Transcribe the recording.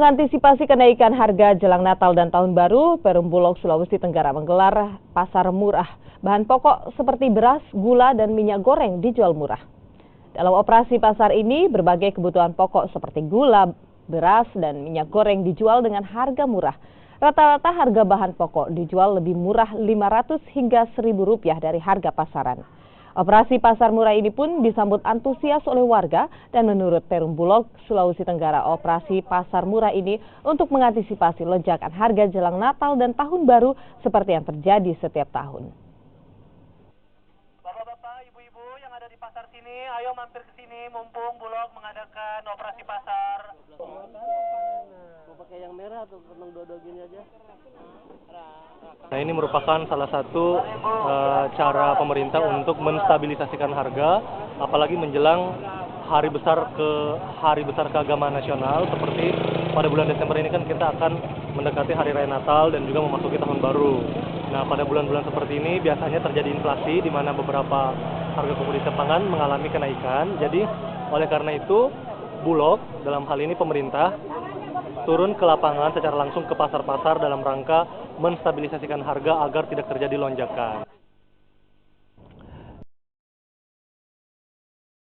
mengantisipasi kenaikan harga jelang Natal dan Tahun Baru, Perum Bulog Sulawesi Tenggara menggelar pasar murah. Bahan pokok seperti beras, gula, dan minyak goreng dijual murah. Dalam operasi pasar ini, berbagai kebutuhan pokok seperti gula, beras, dan minyak goreng dijual dengan harga murah. Rata-rata harga bahan pokok dijual lebih murah Rp500 hingga Rp1.000 dari harga pasaran. Operasi pasar murah ini pun disambut antusias oleh warga dan menurut Perum Bulog Sulawesi Tenggara, operasi pasar murah ini untuk mengantisipasi lonjakan harga jelang Natal dan Tahun Baru seperti yang terjadi setiap tahun. Bapak-bapak, ibu-ibu yang ada di pasar sini, ayo mampir ke sini mumpung Bulog mengadakan operasi pasar. Mau pakai yang merah atau kembang dua-dua gini aja? Nah, ini merupakan salah satu cara pemerintah untuk menstabilisasikan harga, apalagi menjelang hari besar keagamaan nasional seperti pada bulan Desember ini kan kita akan mendekati hari raya Natal dan juga memasuki Tahun Baru. Nah, pada bulan-bulan seperti ini biasanya terjadi inflasi di mana beberapa harga komoditas pangan mengalami kenaikan. Jadi, oleh karena itu, Bulog dalam hal ini pemerintah turun ke lapangan secara langsung ke pasar-pasar dalam rangka menstabilisasikan harga agar tidak terjadi lonjakan.